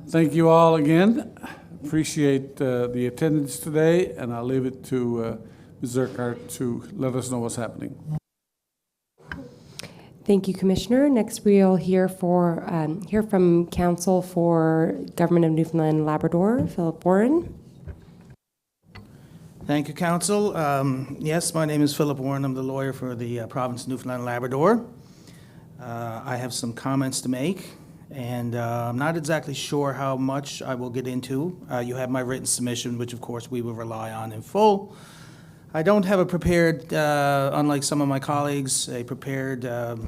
Thank you all again. Appreciate the attendance today, and I'll leave it to Ms. Urquhart to let us know what's happening. Thank you, Commissioner. Next, we'll hear from Counsel for Government of Newfoundland and Labrador, Philip Warren. Thank you, Counsel. Yes, my name is Philip Warren. I'm the lawyer for the province of Newfoundland and Labrador. I have some comments to make, and I'm not exactly sure how much I will get into. You have my written submission, which of course we will rely on in full. I don't have a prepared, unlike some of my colleagues, a prepared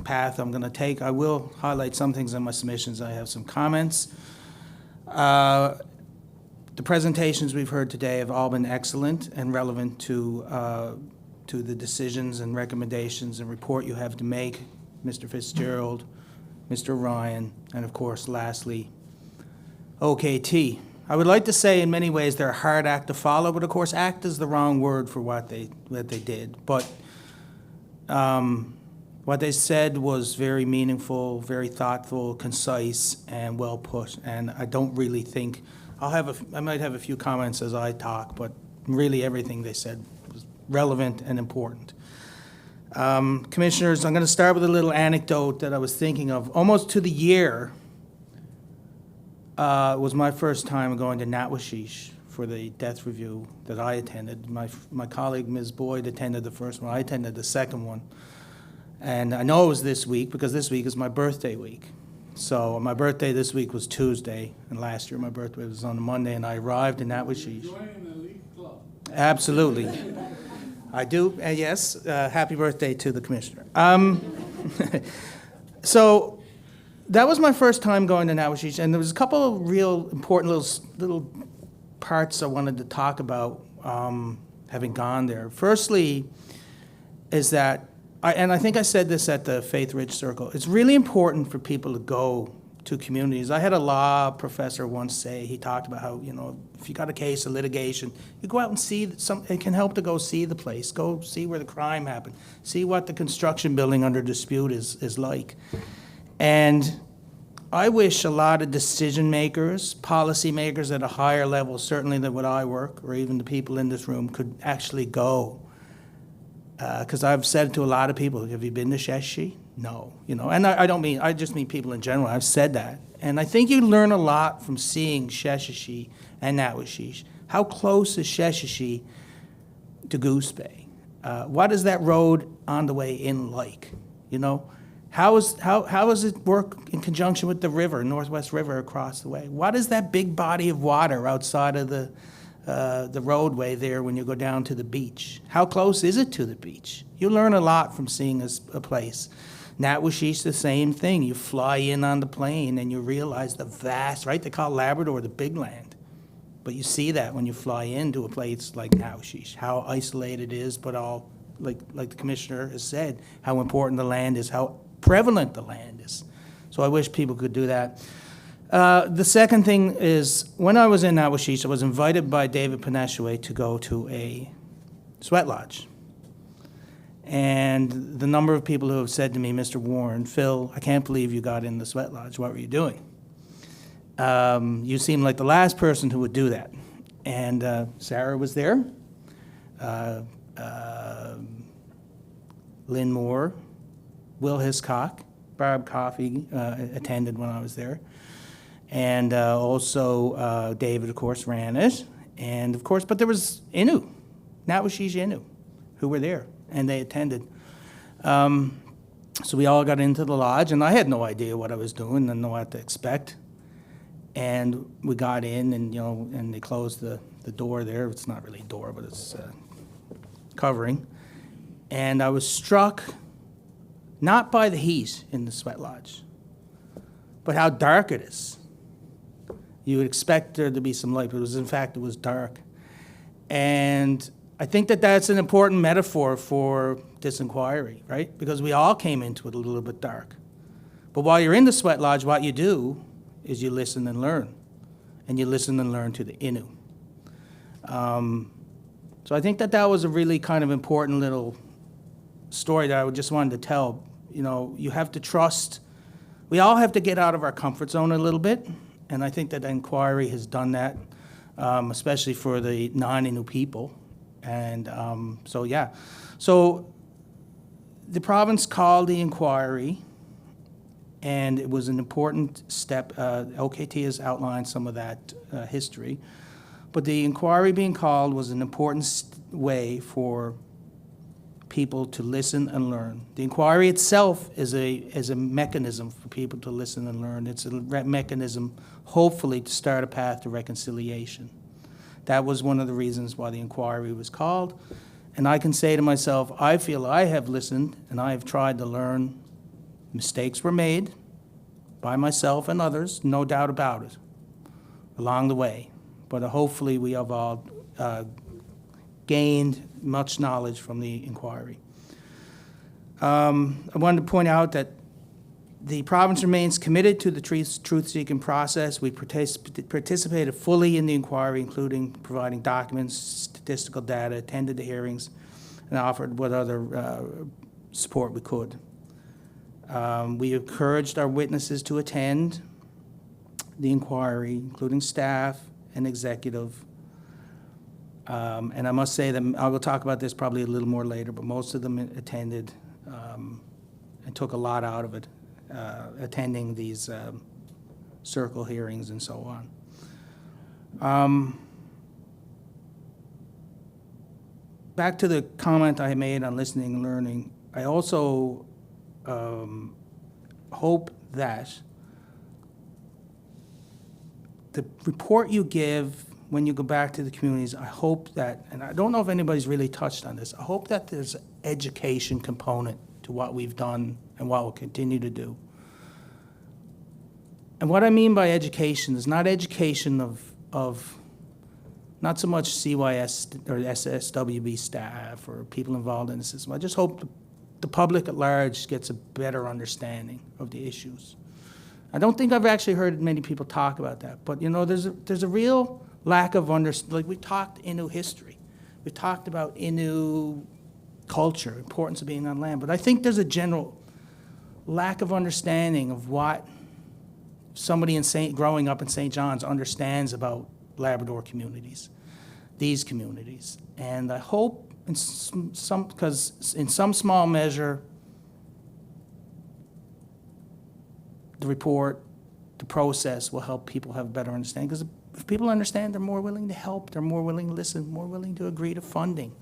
path I'm going to take. I will highlight some things in my submissions. I have some comments. The presentations we've heard today have all been excellent and relevant to the decisions and recommendations and report you have to make, Mr. Fitzgerald, Mr. Ryan, and of course, lastly, OKT. I would like to say in many ways they're a hard act to follow, but of course act is the wrong word for what they did. But what they said was very meaningful, very thoughtful, concise, and well put. And I don't really think, I might have a few comments as I talk, but really everything they said was relevant and important. Commissioners, I'm going to start with a little anecdote that I was thinking of. Almost to the year, it was my first time going to Natwashish for the death review that I attended. My colleague, Ms. Boyd, attended the first one. I attended the second one. And I know it was this week because this week is my birthday week. So my birthday this week was Tuesday, and last year my birthday was on a Monday, and I arrived in Natwashish. Joining the elite club. Absolutely. I do, yes. Happy birthday to the Commissioner. So that was my first time going to Newfoundland, and there was a couple of real important little parts I wanted to talk about having gone there. Firstly, is that, I think I said this at the Faith Ridge Circle, it's really important for people to go to communities. I had a law professor once say, he talked about how, if you got a case of litigation, you go out and see, it can help to go see the place, go see where the crime happened, see what the construction building under dispute is like. And I wish a lot of decision makers, policy makers at a higher level, certainly than what I work, or even the people in this room, could actually go. Because I've said to a lot of people, have you been to Sheshi? No. And I just mean people in general. I've said that. And I think you learn a lot from seeing Sheshi and Natwashish. How close is Sheshi to Goose Bay? What is that road on the way in like? How does it work in conjunction with the river, Northwest River across the way? What is that big body of water outside of the roadway there when you go down to the beach? How close is it to the beach? You learn a lot from seeing a place. Natwashish, the same thing. You fly in on the plane and you realize the vast, right? They call Labrador the big land. But you see that when you fly into a place like Natwashish, how isolated it is, but all, like the Commissioner has said, how important the land is, how prevalent the land is. So I wish people could do that. The second thing is, when I was in Natwashish, I was invited by David Paneshway to go to a sweat lodge. And the number of people who have said to me, Mr. Warren, Phil, I can't believe you got in the sweat lodge. What were you doing? You seem like the last person who would do that. And Sarah was there. Lynn Moore, Will Hiscock, Barb Coffey attended when I was there. And also David, of course, ran it. And of course, but there was Innu, Natwashish Innu, who were there, and they attended. So we all got into the lodge, and I had no idea what I was doing, didn't know what to expect. And we got in, and and they closed the door there. It's not really a door, but it's covering. And I was struck not by the heat in the sweat lodge, but how dark it is. You would expect there to be some light, but in fact, it was dark. And I think that that's an important metaphor for this inquiry, right? Because we all came into it a little bit dark. But while you're in the sweat lodge, what you do is you listen and learn. And you listen and learn to the Innu. So I think that that was a really kind of important little story that I just wanted to tell. You have to trust. We all have to get out of our comfort zone a little bit And I think that the inquiry has done that, especially for the 90 new people. And so, yeah. So the province called the inquiry, and it was an important step. OKT has outlined some of that history. But the inquiry being called was an important way for people to listen and learn. The inquiry itself is a mechanism for people to listen and learn. It's a mechanism, hopefully, to start a path to reconciliation. That was one of the reasons why the inquiry was called. And I can say to myself, I feel I have listened and I have tried to learn. Mistakes were made by myself and others, no doubt about it, along the way. But hopefully we have all gained much knowledge from the inquiry. I wanted to point out that the province remains committed to the truth-seeking process. We participated fully in the inquiry, including providing documents, statistical data, attended the hearings, and offered what other support we could. We encouraged our witnesses to attend the inquiry, including staff and executive. And I must say that I will talk about this probably a little more later, but most of them attended and took a lot out of it, attending these circle hearings and so on. Back to the comment I made on listening and learning, I also hope that the report you give when you go back to the communities, I hope that, and I don't know if anybody's really touched on this, I hope that there's an education component to what we've done and what we'll continue to do. And what I mean by education is not education of not so much CYS or SSWB staff or people involved in the system. I just hope the public at large gets a better understanding of the issues. I don't think I've actually heard many people talk about that, but you know, there's a real lack of understanding. Like we talked Innu history, we talked about Innu culture, importance of being on land, but I think there's a general lack of understanding of what somebody growing up in St. John's understands about Labrador communities, these communities. And I hope because in some small measure, the report, the process will help people have a better understanding. Because if people understand, they're more willing to help, they're more willing to listen, more willing to agree to funding,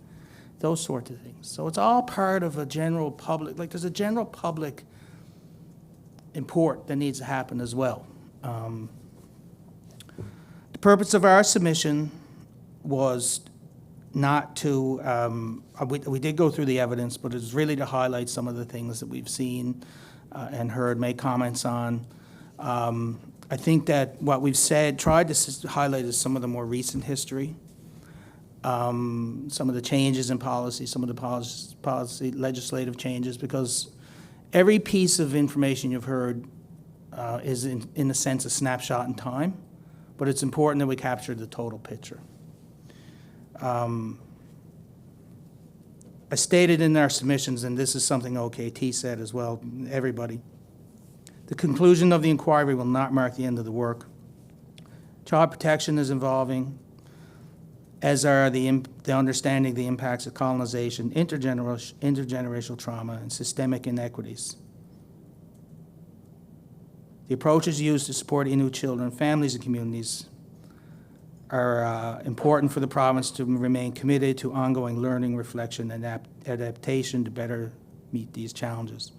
those sorts of things. So it's all part of a general public, like there's a general public import that needs to happen as well. The purpose of our submission was not to, we did go through the evidence, but it was really to highlight some of the things that we've seen and heard, make comments on. I think that what we've said, tried to highlight is some of the more recent history, some of the changes in policy, some of the policy legislative changes, because every piece of information you've heard is in a sense a snapshot in time, but it's important that we capture the total picture. I stated in our submissions, and this is something OKT said as well, everybody, the conclusion of the inquiry will not mark the end of the work. Child protection is evolving, as are the understanding of the impacts of colonization, intergenerational trauma, and systemic inequities. The approaches used to support Innu children, families, and communities are important for the province to remain committed to ongoing learning, reflection, and adaptation to better meet these challenges.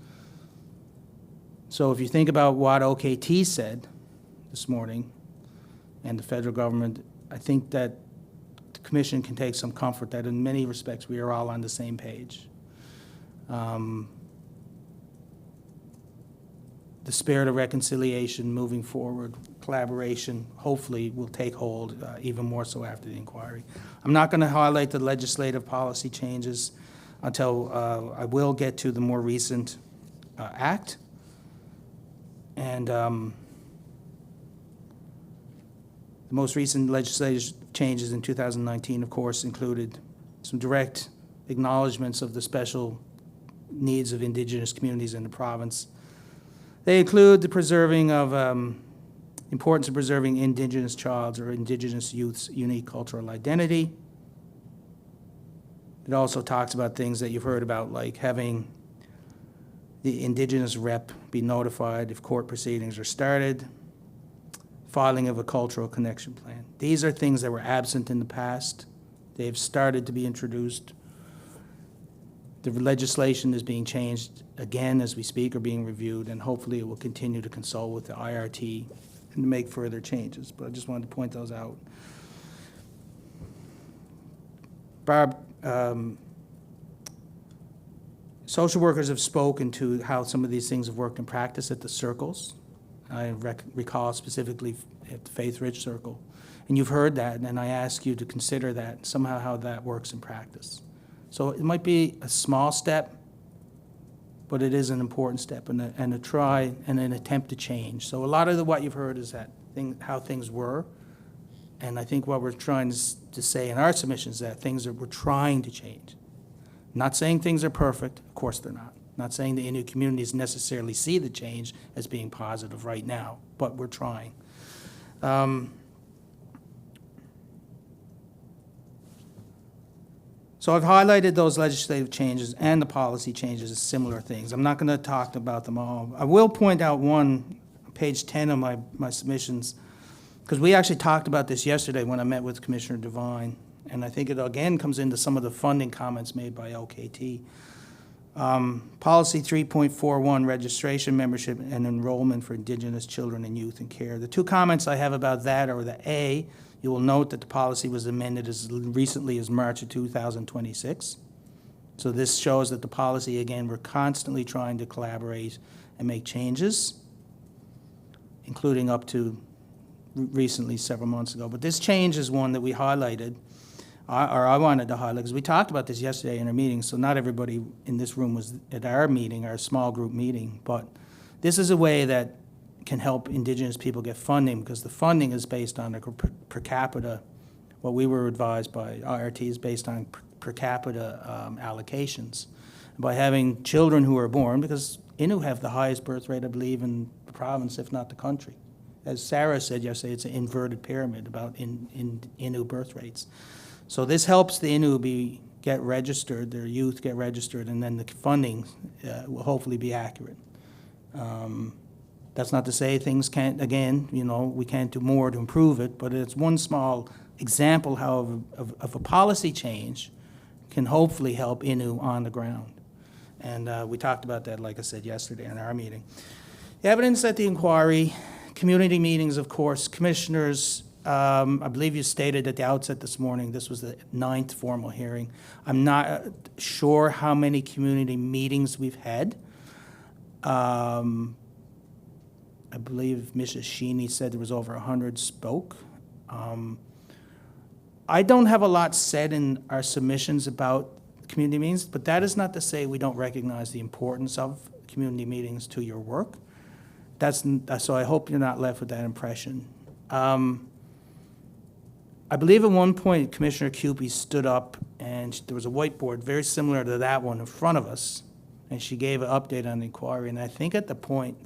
So if you think about what OKT said this morning and the federal government, I think that the commission can take some comfort that in many respects we are all on the same page. The spirit of reconciliation moving forward, collaboration, hopefully will take hold even more so after the inquiry. I'm not going to highlight the legislative policy changes until I will get to the more recent act. And the most recent legislative changes in 2019, of course, included some direct acknowledgments of the special needs of Indigenous communities in the province. They include the preserving of importance of preserving Indigenous child's or Indigenous youth's unique cultural identity. It also talks about things that you've heard about, like having the Indigenous rep be notified if court proceedings are started, filing of a cultural connection plan. These are things that were absent in the past. They've started to be introduced. The legislation is being changed again as we speak, or being reviewed, and hopefully it will continue to consult with the IRT and to make further changes. But I just wanted to point those out. Barb, social workers have spoken to how some of these things have worked in practice at the circles. I recall specifically at the Faith Ridge Circle. And you've heard that, and I ask you to consider that, somehow how that works in practice. So it might be a small step, but it is an important step and a try and an attempt to change. So a lot of what you've heard is that how things were. And I think what we're trying to say in our submissions is that things that we're trying to change. Not saying things are perfect, of course they're not. Not saying the Innu communities necessarily see the change as being positive right now, but we're trying. So I've highlighted those legislative changes and the policy changes as similar things. I'm not going to talk about them all. I will point out one, page 10 of my submissions, because we actually talked about this yesterday when I met with Commissioner Devine, and I think it again comes into some of the funding comments made by LKT. Policy 3.41, registration, membership, and enrollment for Indigenous children and youth in care. The two comments I have about that are the A, you will note that the policy was amended as recently as March of 2026. So this shows that the policy, again, we're constantly trying to collaborate and make changes, including up to recently, several months ago. But this change is one that we highlighted, or I wanted to highlight, because we talked about this yesterday in our meeting, so not everybody in this room was at our meeting, our small group meeting, but this is a way that can help Indigenous people get funding, because the funding is based on a per capita, what we were advised by IRT is based on per capita allocations. By having children who are born, because Innu have the highest birth rate, I believe, in the province, if not the country. As Sarah said yesterday, it's an inverted pyramid about in Innu birth rates. So this helps the Innu get registered, their youth get registered, and then the funding will hopefully be accurate. That's not to say things can't, again, we can't do more to improve it, but it's one small example how of a policy change can hopefully help Innu on the ground. And we talked about that, like I said, yesterday in our meeting. The evidence at the inquiry, community meetings, of course, commissioners, I believe you stated at the outset this morning, this was the 9th formal hearing. I'm not sure how many community meetings we've had. I believe Mrs. Sheeny said there was over 100 spoke. I don't have a lot said in our submissions about community meetings, but that is not to say we don't recognize the importance of community meetings to your work. So I hope you're not left with that impression. I believe at one point Commissioner Cupey stood up and there was a whiteboard very similar to that one in front of us, and she gave an update on the inquiry. And I think at that point,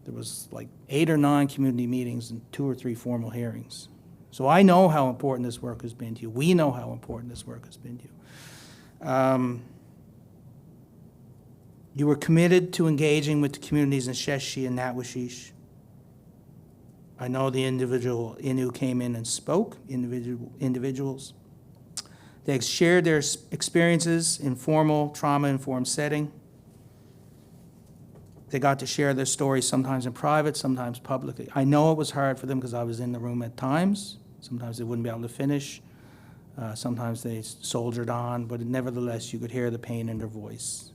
there was like 8 or 9 community meetings and 2 or 3 formal hearings. So I know how important this work has been to you. We know how important this work has been to you. You were committed to engaging with the communities in Sheshe and Natwashish. I know the individual Innu came in and spoke, individuals. They shared their experiences in formal, trauma-informed setting. They got to share their stories, sometimes in private, sometimes publicly. I know it was hard for them because I was in the room at times. Sometimes they wouldn't be able to finish. Sometimes they soldiered on, but nevertheless, you could hear the pain in their voice.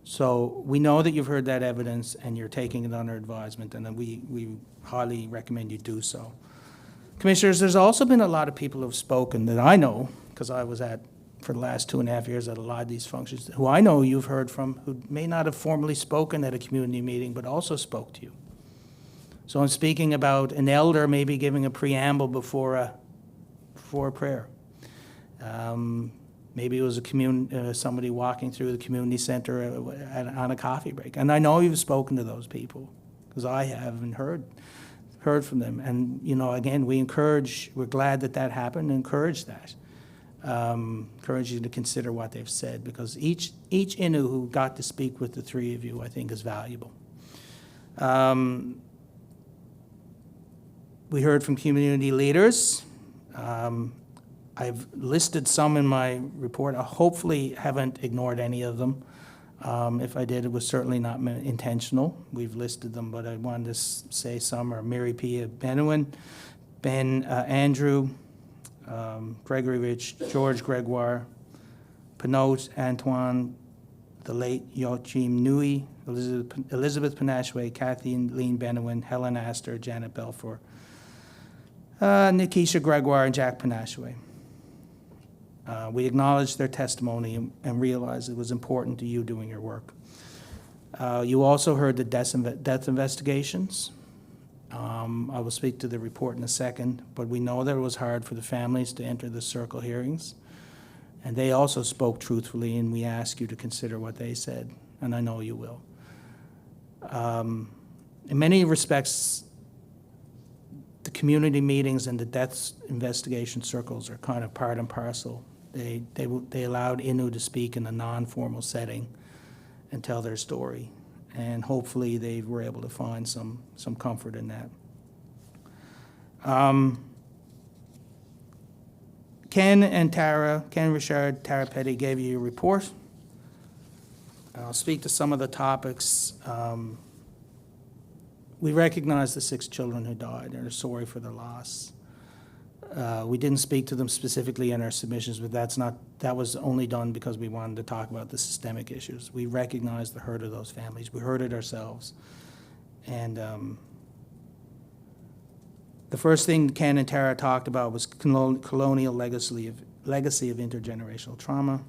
So we know that you've heard that evidence and you're taking it under advisement, and we highly recommend you do so. Commissioners, there's also been a lot of people who have spoken that I know, because I was for the last 2.5 years at a lot of these functions, who I know you've heard from, who may not have formally spoken at a community meeting, but also spoke to you. So I'm speaking about an elder maybe giving a preamble before a prayer. Maybe it was somebody walking through the community center on a coffee break. And I know you've spoken to those people, because I haven't heard from them. And, again, we're glad that happened, and encourage that. Encourage you to consider what they've said, because each Innu who got to speak with the three of you, I think, is valuable. We heard from community leaders. I've listed some in my report. I hopefully haven't ignored any of them. If I did, it was certainly not intentional. We've listed them, but I wanted to say some are Mary Pia Benowin, Andrew, Gregory Rich, George Gregoire, Pinot Antoine, the late Joachim Nui, Elizabeth Panashwe, Kathleen Lean Benowin, Helen Astor, Janet Belfour, Nikisha Gregoire, and Jack Panashwe. We acknowledge their testimony and realize it was important to you doing your work. You also heard the death investigations. I will speak to the report in a second, but we know that it was hard for the families to enter the circle hearings. And they also spoke truthfully, and we ask you to consider what they said, and I know you will. In many respects, the community meetings and the death investigation circles are kind of part and parcel. They allowed Innu to speak in a non-formal setting and tell their story, and hopefully they were able to find some comfort in that. Ken Richard, Tara Petty gave you a report. I'll speak to some of the topics. We recognize the 6 children who died and are sorry for their loss. We didn't speak to them specifically in our submissions, but that was only done because we wanted to talk about the systemic issues. We recognize the hurt of those families. We heard it ourselves. And the first thing Ken and Tara talked about was colonial legacy of intergenerational trauma.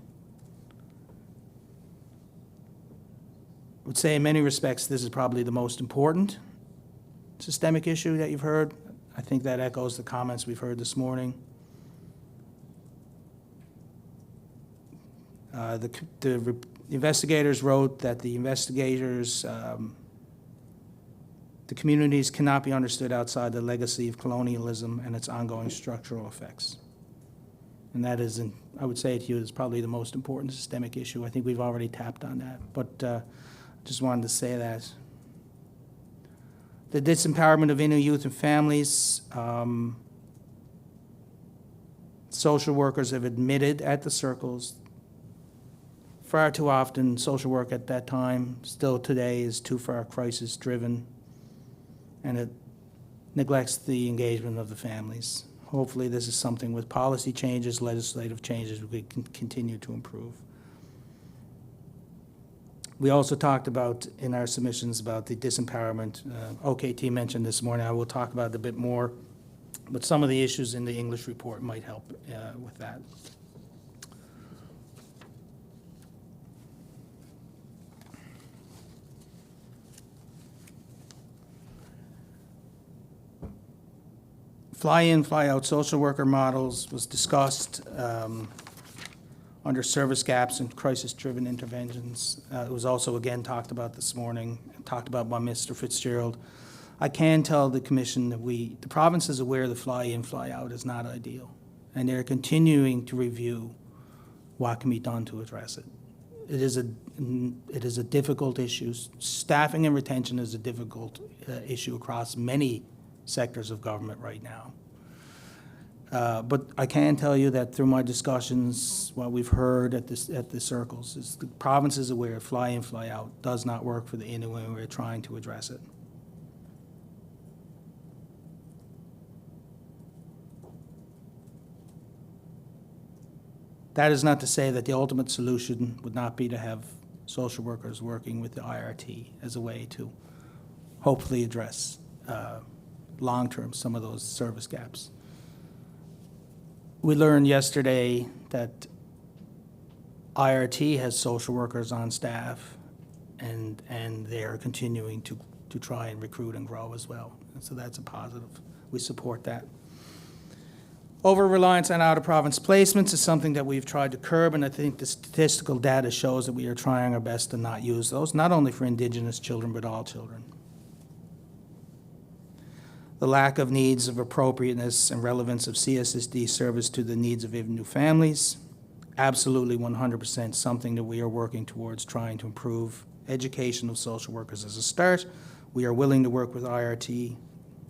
I would say in many respects this is probably the most important systemic issue that you've heard. I think that echoes the comments we've heard this morning. The investigators wrote that the communities cannot be understood outside the legacy of colonialism and its ongoing structural effects. And that is, I would say to you, is probably the most important systemic issue. I think we've already tapped on that, but just wanted to say that. The disempowerment of Innu youth and families. Social workers have admitted at the circles far too often social work at that time, still today, is too far crisis-driven, and it neglects the engagement of the families. Hopefully this is something with policy changes, legislative changes, we can continue to improve. We also talked about, in our submissions, about the disempowerment. OKT mentioned this morning. I will talk about it a bit more, but some of the issues in the English report might help with that. Fly-in, fly-out social worker models was discussed under service gaps and crisis-driven interventions. It was also, again, talked about this morning, talked about by Mr. Fitzgerald. I can tell the Commission that the province is aware the fly-in, fly-out is not ideal, and they're continuing to review what can be done to address it. It is a difficult issue. Staffing and retention is a difficult issue across many sectors of government right now. But I can tell you that through my discussions, what we've heard at the circles is the province is aware fly-in, fly-out does not work for the Innu, and we're trying to address it. That is not to say that the ultimate solution would not be to have social workers working with the IRT as a way to hopefully address long-term some of those service gaps. We learned yesterday that IRT has social workers on staff, and they are continuing to try and recruit and grow as well. And so that's a positive. We support that. Over-reliance on out-of-province placements is something that we've tried to curb, and I think the statistical data shows that we are trying our best to not use those, not only for Indigenous children, but all children. the lack of needs of appropriateness and relevance of CSSD service to the needs of new families. Absolutely 100% something that we are working towards trying to improve education of social workers as a start. We are willing to work with IRT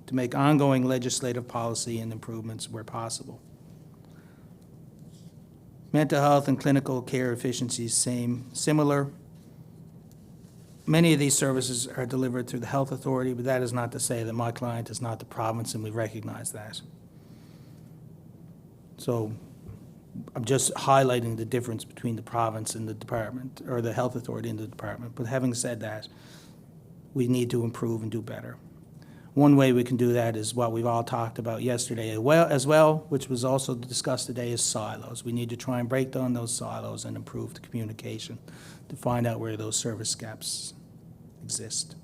to make ongoing legislative policy and improvements where possible. Mental health and clinical care efficiencies, similar. Many of these services are delivered through the health authority, but that is not to say that my client is not the province, and we recognize that. So I'm just highlighting the difference between the province and the department, or the health authority and the department. But having said that, we need to improve and do better. One way we can do that is what we've all talked about yesterday as well, which was also discussed today, is silos. We need to try and break down those silos and improve the communication to find out where those service gaps exist.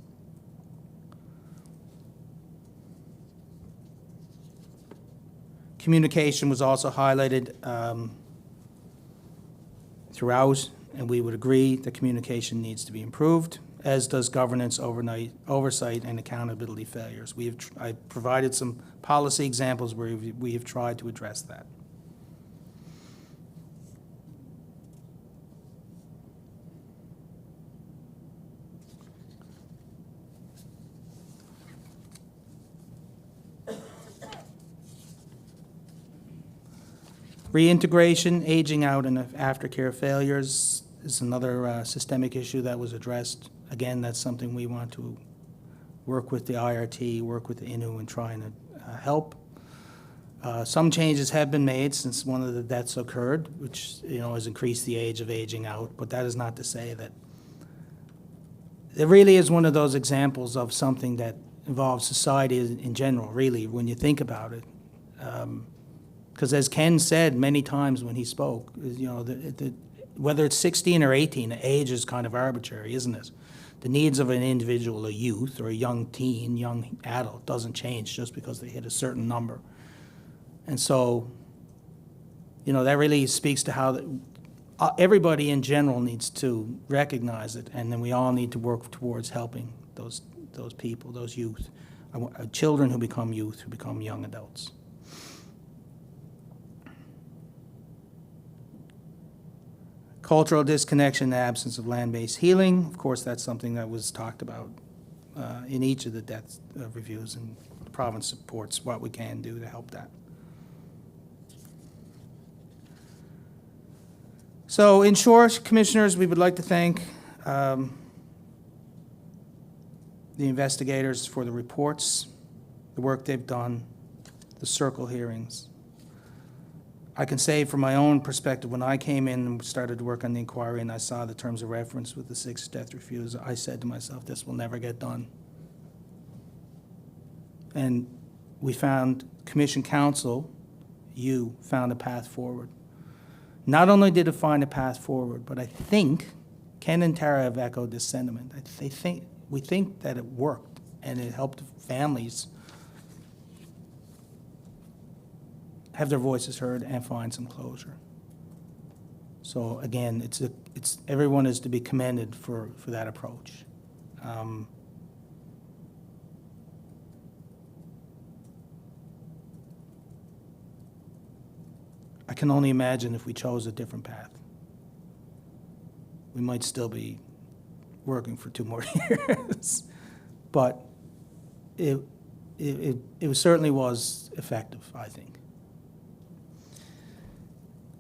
Communication was also highlighted throughout, and we would agree that communication needs to be improved, as does governance, oversight, and accountability failures. I provided some policy examples where we have tried to address that. Reintegration, aging out, and aftercare failures is another systemic issue that was addressed. Again, that's something we want to work with the IRT, work with the INU, and try and help. Some changes have been made since one of the deaths occurred, which has increased the age of aging out. But that is not to say that it really is one of those examples of something that involves society in general. Really, when you think about it. Because as Ken said many times when he spoke, whether it's 16 or 18, age is kind of arbitrary, isn't it? The needs of an individual, a youth or a young teen, young adult, doesn't change just because they hit a certain number. And so, that really speaks to how everybody in general needs to recognize it, and then we all need to work towards helping those people, those youth, children who become youth, who become young adults. Cultural disconnection and absence of land-based healing. Of course, that's something that was talked about in each of the death reviews, and the province supports what we can do to help that. So in short, Commissioners, we would like to thank the investigators for the reports, the work they've done, the circle hearings. I can say from my own perspective, when I came in and started to work on the inquiry and I saw the terms of reference with the 6 death reviews, I said to myself, this will never get done. And we found, Commission Counsel, you found a path forward. Not only did it find a path forward, but I think Ken and Tara have echoed this sentiment. We think that it worked and it helped families have their voices heard and find some closure. So again, everyone is to be commended for that approach. I can only imagine if we chose a different path. We might still be working for 2 more years, but it certainly was effective, I think.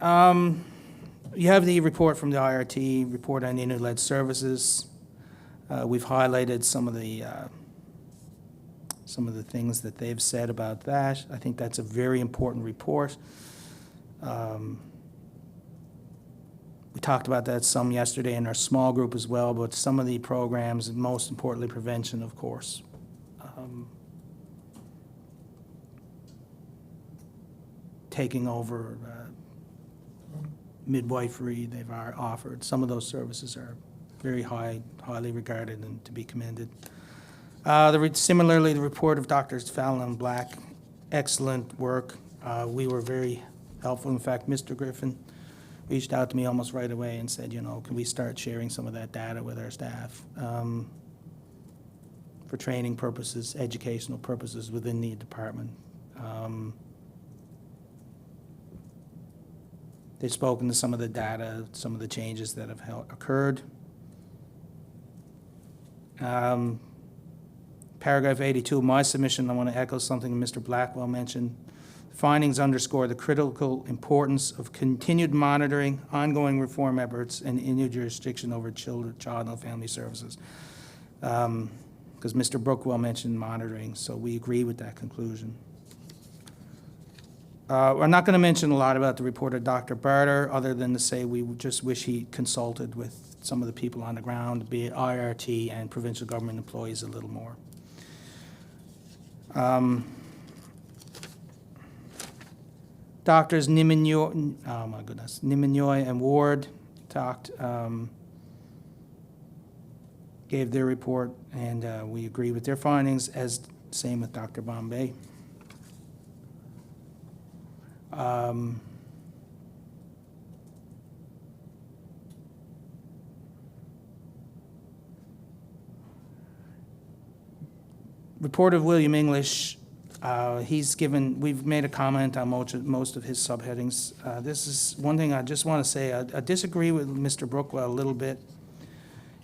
You have the report from the IRT, report on Inuit-led services. We've highlighted some of the things that they've said about that. I think that's a very important report. We talked about that some yesterday in our small group as well, but some of the programs, and most importantly, prevention, of course. Taking over midwifery, they've offered. Some of those services are very highly regarded and to be commended. Similarly, the report of Drs. Fallon and Black, excellent work. We were very helpful. In fact, Mr. Griffin reached out to me almost right away and said, can we start sharing some of that data with our staff? for training purposes, educational purposes within the department. They've spoken to some of the data, some of the changes that have occurred. Paragraph 82 of my submission, I want to echo something Mr. Blackwell mentioned. Findings underscore the critical importance of continued monitoring, ongoing reform efforts, and in your jurisdiction over child and family services. Because Mr. Brookwell mentioned monitoring, so we agree with that conclusion. We're not going to mention a lot about the report of Dr. Barter, other than to say we just wish he consulted with some of the people on the ground, be it IRT and provincial government employees, a little more. Doctors Niminyoy, oh my goodness, Niminyoy and Ward talked, gave their report, and we agree with their findings, as same with Dr. Bombay. Report of William English, we've made a comment on most of his subheadings. This is one thing I just want to say. I disagree with Mr. Brookwell a little bit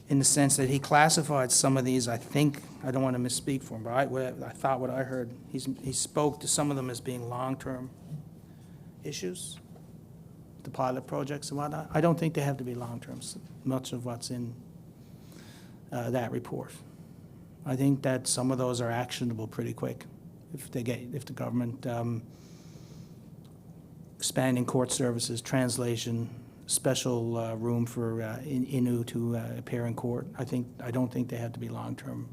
in the sense that he classified some of these, I think, I don't want to misspeak for him, but I thought what I heard, he spoke to some of them as being long-term issues, the pilot projects and whatnot. I don't think they have to be long-term, much of what's in that report. I think that some of those are actionable pretty quick if the government expanding court services, translation, special room for Innu to appear in court. I don't think they have to be long-term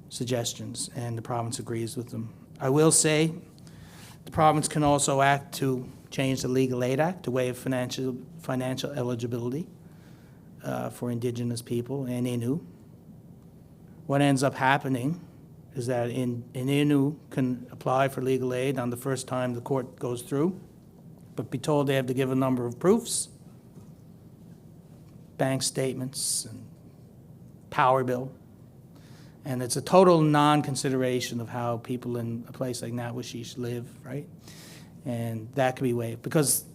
suggestions, and the province agrees with them. I will say the province can also act to change the Legal Aid Act to waive financial eligibility for Indigenous people and Innu. What ends up happening is that an Innu can apply for legal aid on the first time the court goes through, but be told they have to give a number of proofs, bank statements, and power bill. And it's a total non-consideration of how people in a place like Nawashish live, right? And that can be waived, because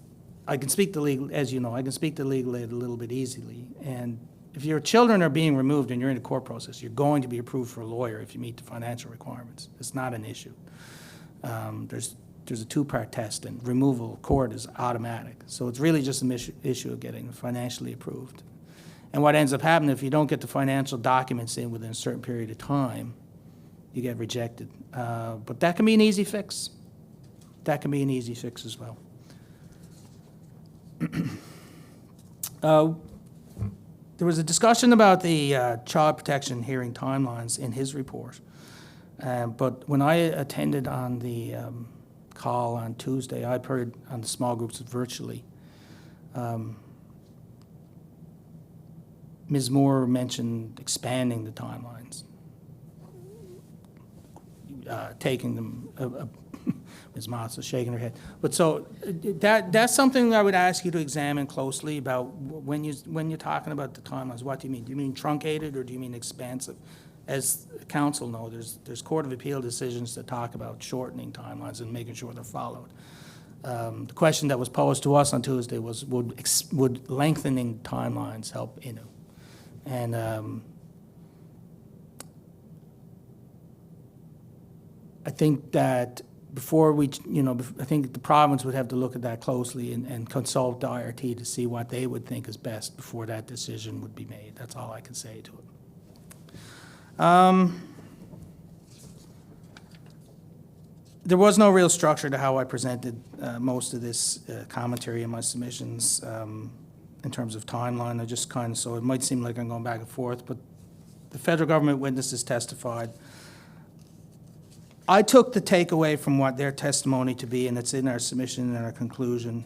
I can speak to legal, as you know, I can speak to legal aid a little bit easily. And if your children are being removed and you're in a court process, you're going to be approved for a lawyer if you meet the financial requirements. It's not an issue. There's a two-part test, and removal of court is automatic. So it's really just an issue of getting financially approved. And what ends up happening, if you don't get the financial documents in within a certain period of time, you get rejected. But that can be an easy fix. That can be an easy fix as well. There was a discussion about the child protection hearing timelines in his report. But when I attended on the call on Tuesday, I've heard on the small groups virtually, Ms. Moore mentioned expanding the timelines, taking them, Ms. Moss is shaking her head. But so that's something I would ask you to examine closely about when you're talking about the timelines. What do you mean? Do you mean truncated or do you mean expansive? As counsel know, there's Court of Appeal decisions that talk about shortening timelines and making sure they're followed. The question that was posed to us on Tuesday was, would lengthening timelines help Innu? And I think that before we, I think the province would have to look at that closely and consult the IRT to see what they would think is best before that decision would be made. That's all I can say to it. There was no real structure to how I presented most of this commentary in my submissions in terms of timeline. I just kind of, so it might seem like I'm going back and forth, but the federal government witnesses testified. I took the takeaway from what their testimony to be, and it's in our submission and our conclusion,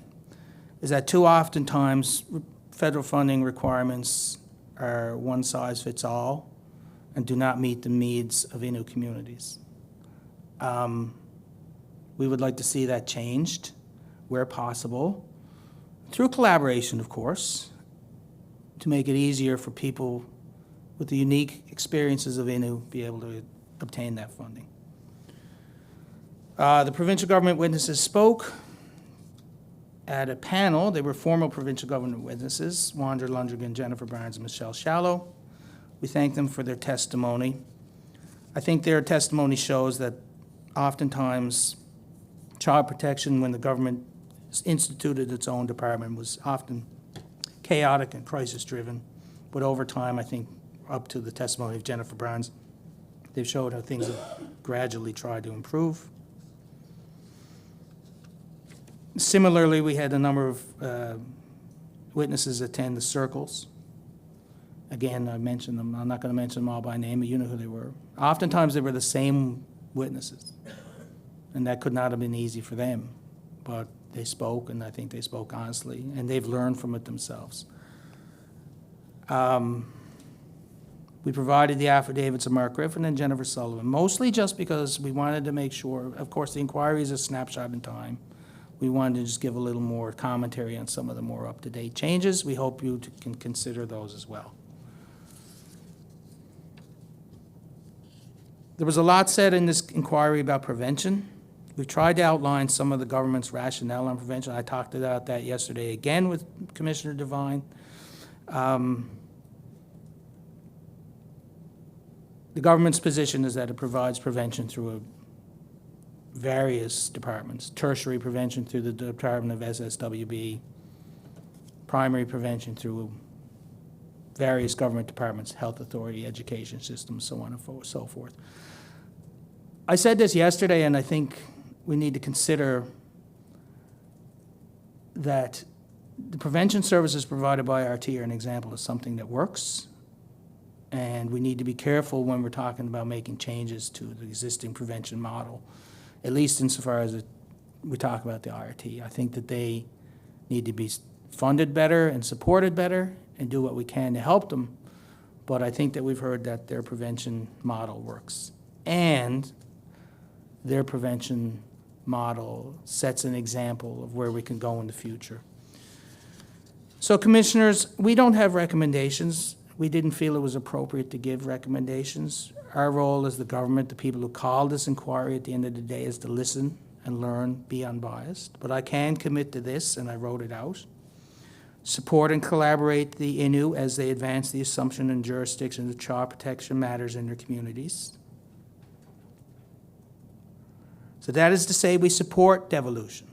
is that too often times federal funding requirements are one size fits all and do not meet the needs of Innu communities. We would like to see that changed where possible, through collaboration, of course, to make it easier for people with the unique experiences of Innu be able to obtain that funding. The provincial government witnesses spoke at a panel. They were former provincial government witnesses, Wanda Lundgren, Jennifer Barnes, and Michelle Shallow. We thank them for their testimony. I think their testimony shows that oftentimes child protection, when the government instituted its own department, was often chaotic and crisis-driven. But over time, I think, up to the testimony of Jennifer Barnes, they've showed how things have gradually tried to improve. Similarly, we had a number of witnesses attend the circles. Again, I mentioned them. I'm not going to mention them all by name, but you know who they were. Oftentimes, they were the same witnesses, and that could not have been easy for them. But they spoke, and I think they spoke honestly, and they've learned from it themselves. We provided the affidavits of Mark Griffin and Jennifer Sullivan, mostly just because we wanted to make sure, of course, the inquiry is a snapshot in time. We wanted to just give a little more commentary on some of the more up-to-date changes. We hope you can consider those as well. There was a lot said in this inquiry about prevention. We've tried to outline some of the government's rationale on prevention. I talked about that yesterday again with Commissioner Devine. The government's position is that it provides prevention through various departments: tertiary prevention through the Department of SSWB, primary prevention through various government departments, health authority, education systems, so on and so forth. I said this yesterday, and I think we need to consider that the prevention services provided by RT are an example of something that works, and we need to be careful when we're talking about making changes to the existing prevention model, at least insofar as we talk about the IRT. I think that they need to be funded better and supported better and do what we can to help them, but I think that we've heard that their prevention model works. And their prevention model sets an example of where we can go in the future. So, Commissioners, we don't have recommendations. We didn't feel it was appropriate to give recommendations. Our role as the government, the people who called this inquiry at the end of the day, is to listen and learn, be unbiased. But I can commit to this, and I wrote it out: support and collaborate the Innu as they advance the assumption and jurisdiction of child protection matters in their communities. So that is to say, we support devolution.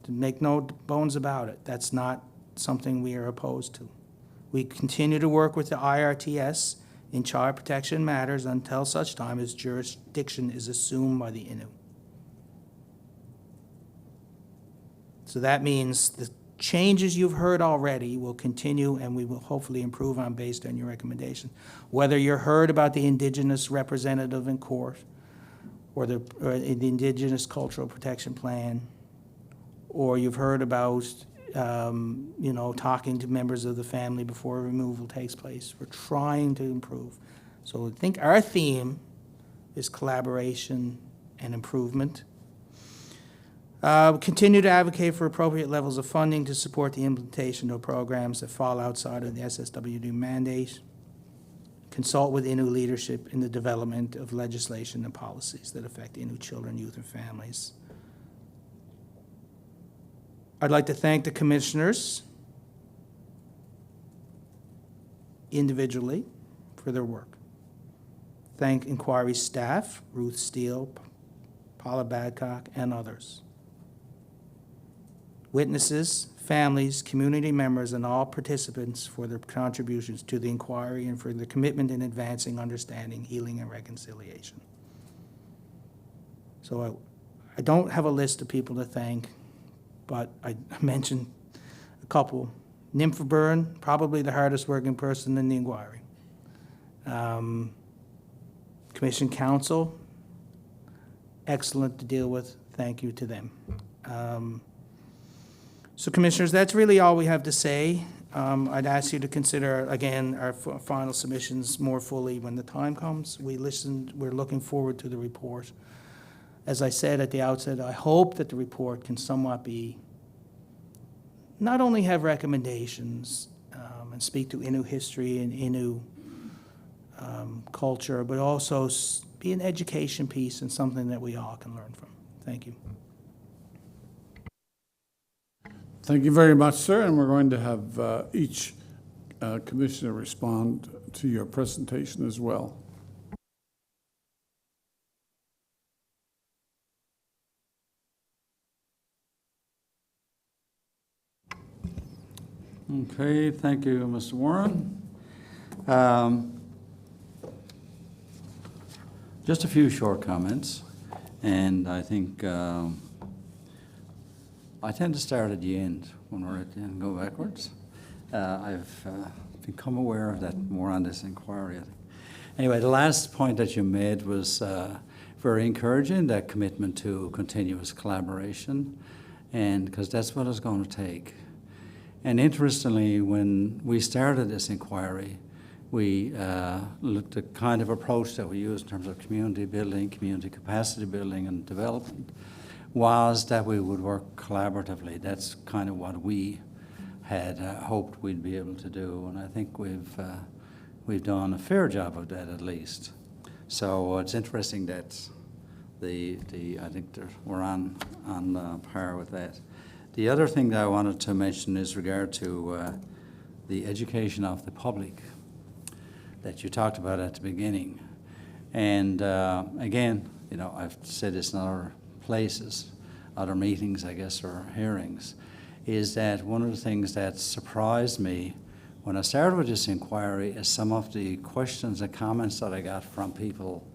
To make no bones about it, that's not something we are opposed to. We continue to work with the IRTS in child protection matters until such time as jurisdiction is assumed by the Innu. So that means the changes you've heard already will continue, and we will hopefully improve on based on your recommendation. Whether you heard about the Indigenous representative in court, or the Indigenous Cultural Protection Plan, or you've heard about talking to members of the family before removal takes place. We're trying to improve. So I think our theme is collaboration and improvement. Continue to advocate for appropriate levels of funding to support the implementation of programs that fall outside of the SSWD mandate. Consult with Innu leadership in the development of legislation and policies that affect Innu children, youth, and families. I'd like to thank the commissioners individually for their work. Thank inquiry staff, Ruth Steele, Paula Badcock, and others. Witnesses, families, community members, and all participants for their contributions to the inquiry and for their commitment in advancing understanding, healing, and reconciliation. So I don't have a list of people to thank, but I mentioned a couple. Nympha Byrne, probably the hardest working person in the inquiry. Commission Counsel, excellent to deal with. Thank you to them. So, Commissioners, that's really all we have to say. I'd ask you to consider, again, our final submissions more fully when the time comes. We're looking forward to the report. As I said at the outset, I hope that the report can somewhat be, not only have recommendations, and speak to Innu history and Innu culture, but also be an education piece and something that we all can learn from. Thank you. Thank you very much, sir, and we're going to have each commissioner respond to your presentation as well. Okay, thank you, Mr. Warren. Just a few short comments, and I think I tend to start at the end when we're at the end and go backwards. I've become aware of that more on this inquiry. Anyway, the last point that you made was very encouraging, that commitment to continuous collaboration, and because that's what it's going to take. And interestingly, when we started this inquiry, we looked at the kind of approach that we use in terms of community building, community capacity building and development, was that we would work collaboratively. That's kind of what we had hoped we'd be able to do, and I think we've done a fair job of that at least. So it's interesting that I think we're on par with that. The other thing that I wanted to mention is regard to the education of the public that you talked about at the beginning. And again, you know, I've said this in other places, other meetings, I guess, or hearings, is that one of the things that surprised me when I started with this inquiry is some of the questions and comments that I got from people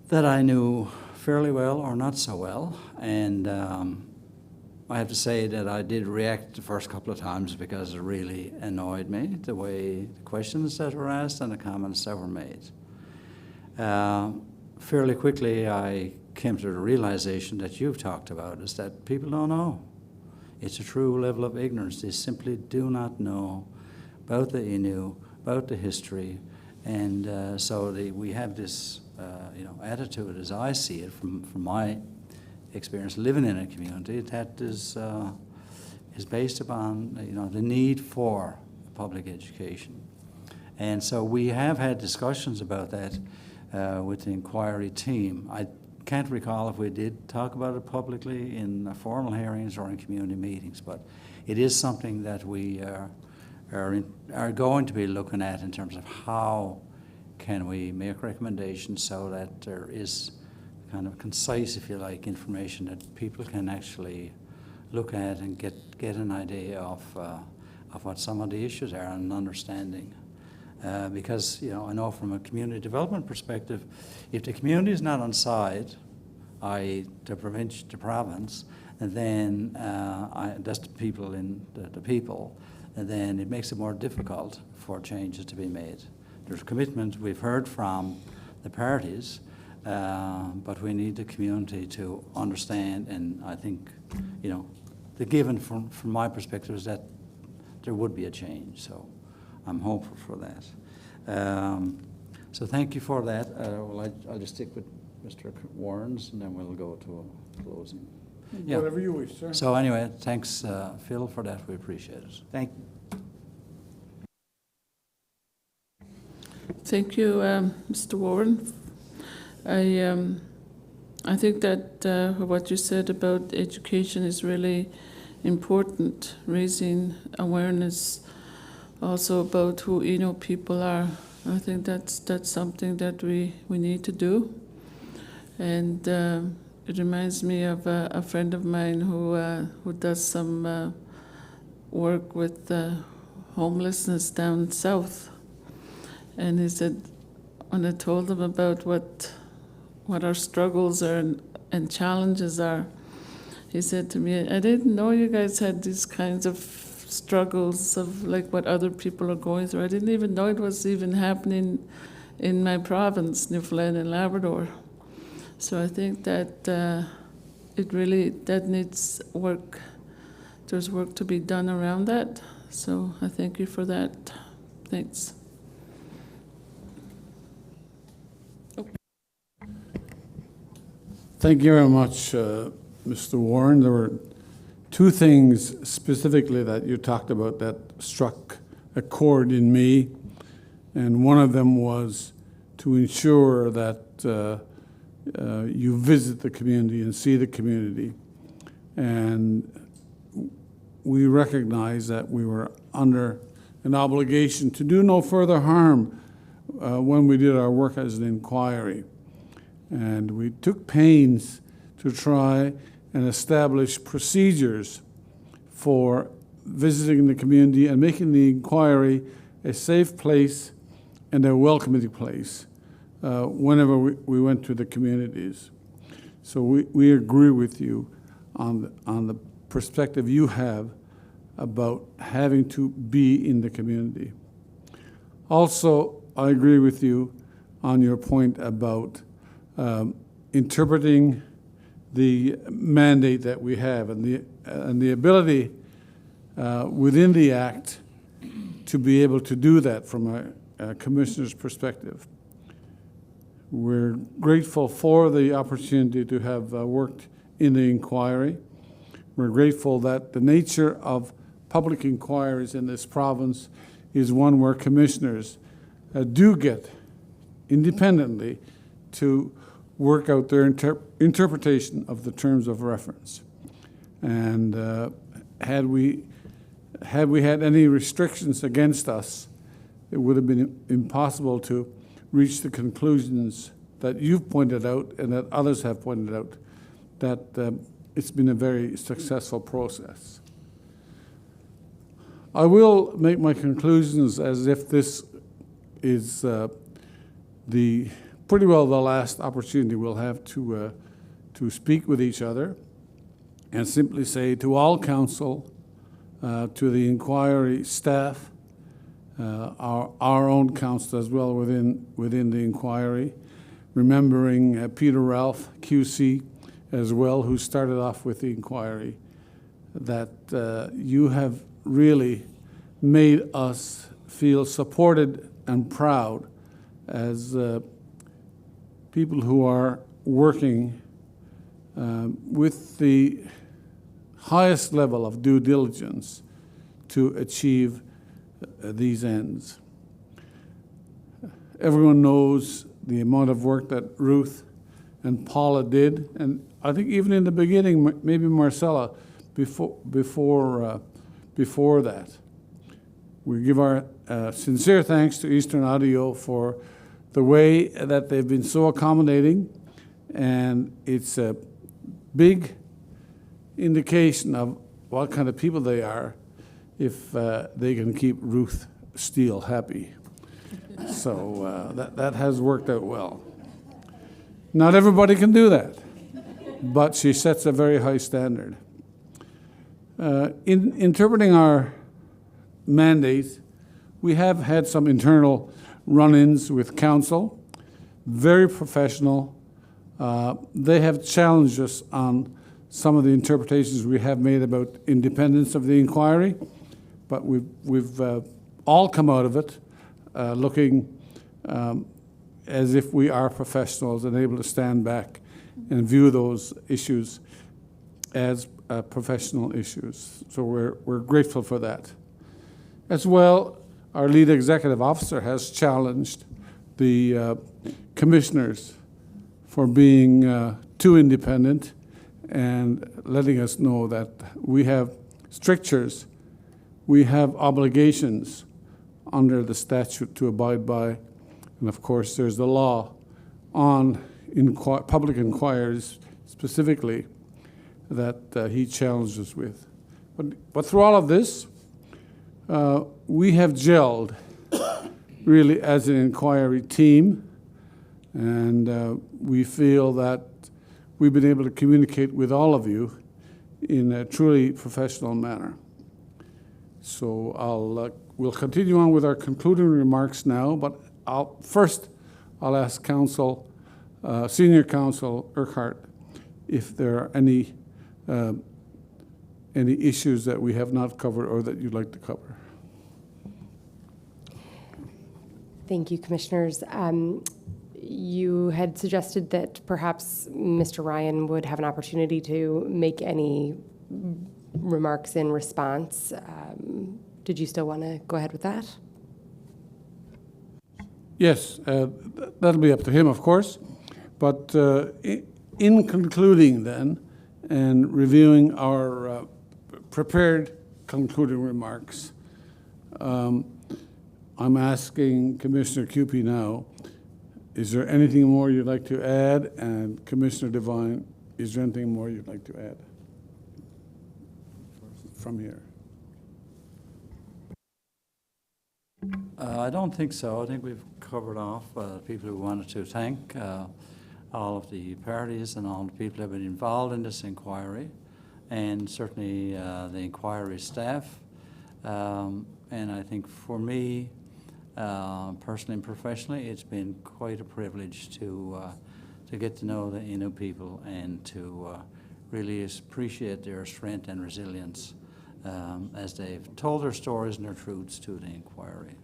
that I knew fairly well or not so well. And I have to say that I did react the first couple of times because it really annoyed me, the way the questions that were asked and the comments that were made. Fairly quickly, I came to the realization that you've talked about, is that people don't know. It's a true level of ignorance. They simply do not know about the Innu, about the history, and so we have this attitude, as I see it from my experience living in a community, that is based upon the need for public education. And so we have had discussions about that with the inquiry team. I can't recall if we did talk about it publicly in formal hearings or in community meetings, but it is something that we are going to be looking at in terms of how can we make recommendations so that there is kind of concise, if you like, information that people can actually look at and get an idea of what some of the issues are and understanding. Because I know from a community development perspective, if the community is not on side, i.e. the province, and then that's the people in the people, and then it makes it more difficult for changes to be made. There's commitment we've heard from the parties, but we need the community to understand, and I think, the given from my perspective is that there would be a change, so I'm hopeful for that. So thank you for that. I'll just stick with Mr. Warren's, and then we'll go to a closing. Yeah. Whatever you wish, sir. So anyway, thanks, Phil, for that. We appreciate it. Thank you. Thank you, Mr. Warren. I think that what you said about education is really important, raising awareness also about who Innu people are. I think that's something that we need to do. And it reminds me of a friend of mine who does some work with homelessness down south. And he said, when I told him about what our struggles are and challenges are, he said to me, I didn't know you guys had these kinds of struggles of like what other people are going through. I didn't even know it was even happening in my province, Newfoundland and Labrador. So I think that that needs work. There's work to be done around that. So I thank you for that. Thanks. Thank you very much, Mr. Warren. There were two things specifically that you talked about that struck a chord in me, and one of them was to ensure that you visit the community and see the community. And we recognize that we were under an obligation to do no further harm when we did our work as an inquiry. And we took pains to try and establish procedures for visiting the community and making the inquiry a safe place and a welcoming place whenever we went to the communities. So we agree with you on the perspective you have about having to be in the community. Also, I agree with you on your point about interpreting the mandate that we have and the ability within the Act to be able to do that from a commissioner's perspective. We're grateful for the opportunity to have worked in the inquiry. We're grateful that the nature of public inquiries in this province is one where commissioners do get independently to work out their interpretation of the terms of reference. And had we had any restrictions against us, it would have been impossible to reach the conclusions that you've pointed out and that others have pointed out, that it's been a very successful process. I will make my conclusions as if this is pretty well the last opportunity we'll have to speak with each other, and simply say to all counsel, to the inquiry staff, our own counsel as well within the inquiry, remembering Peter Ralph, QC, as well, who started off with the inquiry, that you have really made us feel supported and proud as people who are working with the highest level of due diligence to achieve these ends. Everyone knows the amount of work that Ruth and Paula did, and I think even in the beginning, maybe Marcella, before that. We give our sincere thanks to Eastern Audio for the way that they've been so accommodating, and it's a big indication of what kind of people they are if they can keep Ruth Steele happy. So that has worked out well. Not everybody can do that, but she sets a very high standard. In interpreting our mandate, we have had some internal run-ins with counsel, very professional. They have challenged us on some of the interpretations we have made about independence of the inquiry, but we've all come out of it looking as if we are professionals and able to stand back and view those issues as professional issues. So we're grateful for that. As well, our lead executive officer has challenged the commissioners for being too independent and letting us know that we have strictures, we have obligations under the statute to abide by, and of course there's the law on public inquiries specifically that he challenged us with. But through all of this, we have gelled really as an inquiry team, and we feel that we've been able to communicate with all of you in a truly professional manner. So we'll continue on with our concluding remarks now, but I'll ask Senior Counsel Urquhart if there are any issues that we have not covered or that you'd like to cover. Thank you, Commissioners. You had suggested that perhaps Mr. Ryan would have an opportunity to make any remarks in response. Did you still want to go ahead with that? Yes, that'll be up to him, of course. But in concluding then and reviewing our prepared concluding remarks, I'm asking Commissioner Cupey now, is there anything more you'd like to add? And Commissioner Devine, is there anything more you'd like to add from here? I don't think so. I think we've covered off people who wanted to thank all of the parties and all the people who have been involved in this inquiry, and certainly the inquiry staff. And I think for me, personally and professionally, it's been quite a privilege to get to know the Innu people and to really appreciate their strength and resilience as they've told their stories and their truths to the inquiry.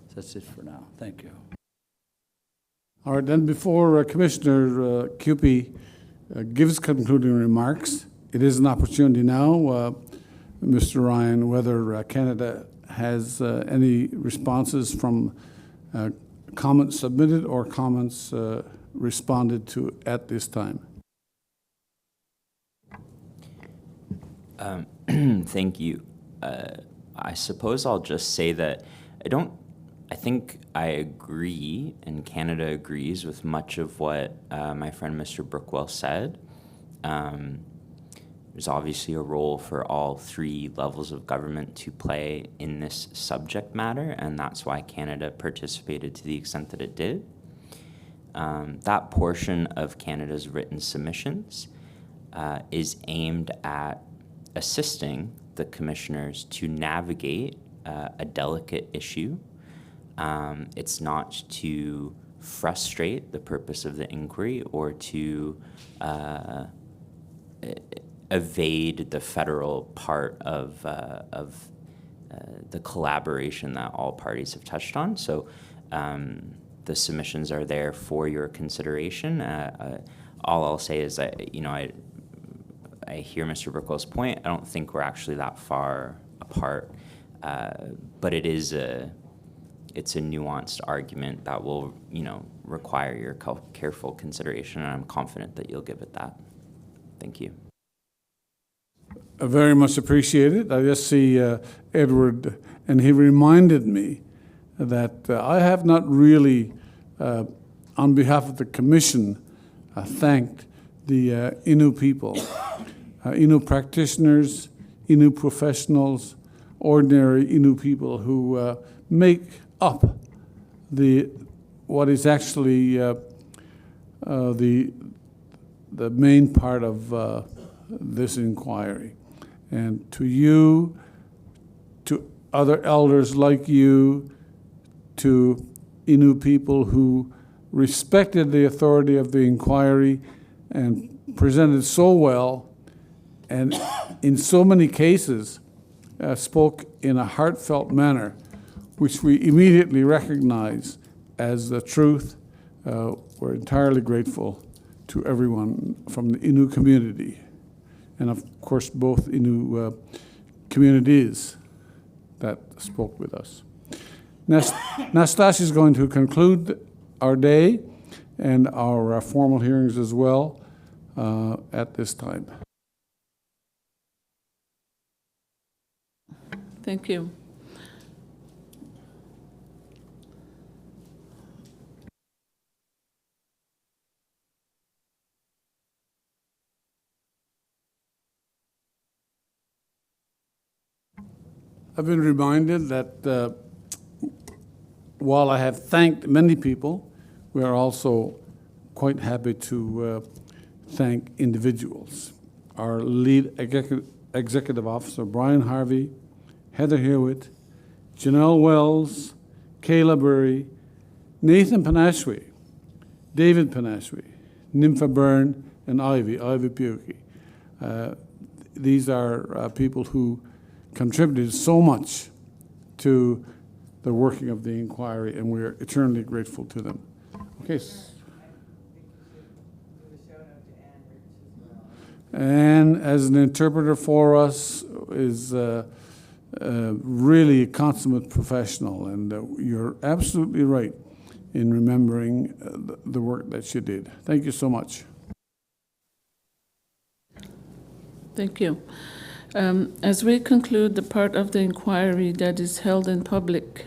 So that's it for now. Thank you. All right, then before Commissioner Cupey gives concluding remarks, it is an opportunity now, Mr. Ryan, whether Canada has any responses from comments submitted or comments responded to at this time. Thank you. I suppose I'll just say that I think I agree, and Canada agrees with much of what my friend Mr. Brookwell said. There's obviously a role for all three levels of government to play in this subject matter, and that's why Canada participated to the extent that it did. That portion of Canada's written submissions is aimed at assisting the commissioners to navigate a delicate issue. It's not to frustrate the purpose of the inquiry or to evade the federal part of the collaboration that all parties have touched on. So the submissions are there for your consideration. All I'll say is that, I hear Mr. Brookwell's point. I don't think we're actually that far apart, but it's a nuanced argument that will, require your careful consideration, and I'm confident that you'll give it that. Thank you. Very much appreciated. I just see Edward, and he reminded me that I have not really, on behalf of the Commission, thanked the Innu people, Innu practitioners, Innu professionals, ordinary Innu people who make up what is actually the main part of this inquiry. And to you, to other elders like you, to Innu people who respected the authority of the inquiry and presented so well, and in so many cases spoke in a heartfelt manner, which we immediately recognize as the truth. We're entirely grateful to everyone from the Innu community, and of course both Innu communities that spoke with us. Nastasia is going to conclude our day and our formal hearings as well at this time. Thank you. I've been reminded that while I have thanked many people, we are also quite happy to thank individuals. Our lead executive officer, Brian Harvey, Heather Hewitt, Janelle Wells, Kayla Burry, Nathan Panashwe, David Panashwe, Nympha Byrne, and Ivy Buki. These are people who contributed so much to the working of the inquiry, and we're eternally grateful to them. Okay. And as an interpreter for us, is really a consummate professional, and you're absolutely right in remembering the work that she did. Thank you so much. Thank you. As we conclude the part of the inquiry that is held in public,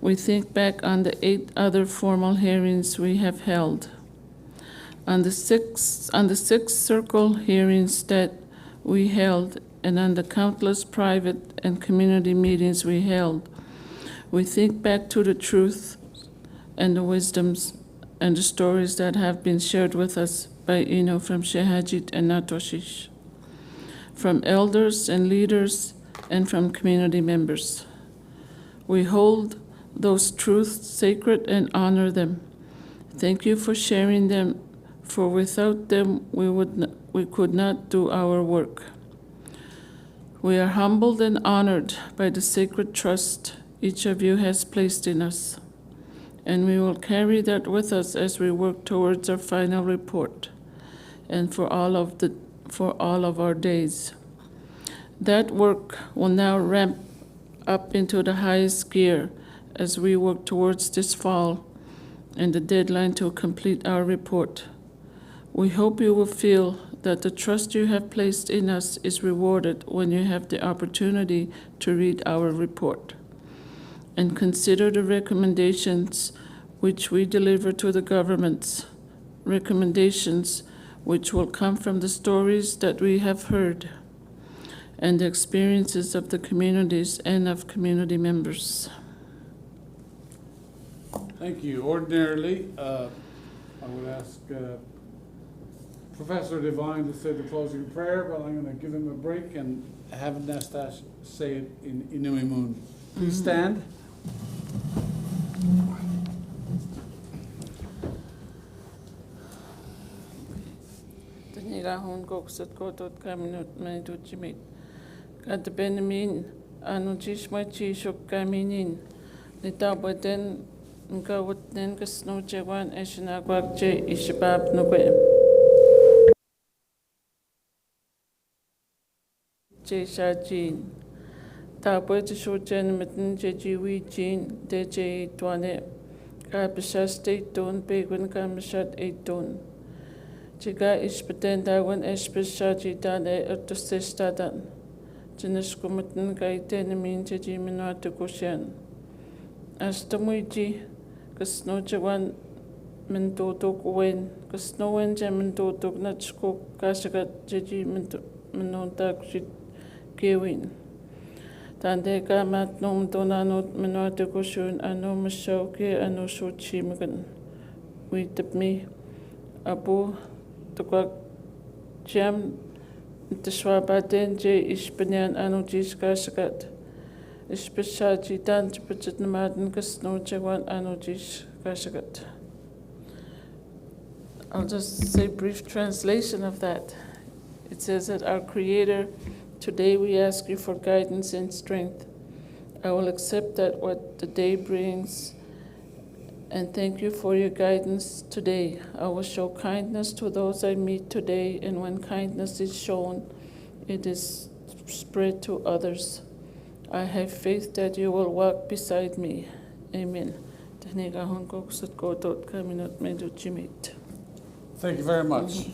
we think back on the 8 other formal hearings we have held. On the six circle hearings that we held, and on the countless private and community meetings we held, we think back to the truth and the wisdoms and the stories that have been shared with us by Ino from Shehajit and Natoshish, from elders and leaders, and from community members. We hold those truths sacred and honor them. Thank you for sharing them, for without them we could not do our work. We are humbled and honored by the sacred trust each of you has placed in us, and we will carry that with us as we work towards our final report and for all of our days. That work will now ramp up into the highest gear as we work towards this fall and the deadline to complete our report. We hope you will feel that the trust you have placed in us is rewarded when you have the opportunity to read our report and consider the recommendations which we deliver to the governments, recommendations which will come from the stories that we have heard and the experiences of the communities and of community members. Thank you. Ordinarily, I would ask Professor Devine to say the closing prayer, but I'm going to give him a break and have Nastash say it in Inuimun. Please stand. At the Benamin, Anujish Machishuk Kaminin, Nitabaden, Nkawatnen Kasno Jawan, Eshinagwak J. Ishabab Nugwe. J. Shajin. Tabwet Shojan Mitten Jejiwi Jin, DJ Twane, Kabisha State Don, Begwin Kamishat 8 Don. Jiga Ishbeten Dawan Eshbishaji Dane Ertostestadan. Jinishkumatin Gaitenamin Jejiminatu Goshen. Ashtamuiji, Kasnojawan Mentotok Wen, Kasnowen Jementotok Natchko, Kashagat Jeji Menontak Gewin. Tandeka Mat Nom Donanot Menata Goshun, Ano Mashoke, Ano Shochimagan. We tip me Abu Tokak Jam Tishwabaden J. Ishbanyan Ano Jis Kashagat. Ishbishaji Dan Chipachet Namadan Kasno Jawan Anojis Kashagat. I'll just say a brief translation of that. It says that our Creator, today we ask you for guidance and strength. I will accept that what the day brings, and thank you for your guidance today. I will show kindness to those I meet today, and when kindness is shown, it is spread to others. I have faith that you will walk beside me. Amen. Thank you very much.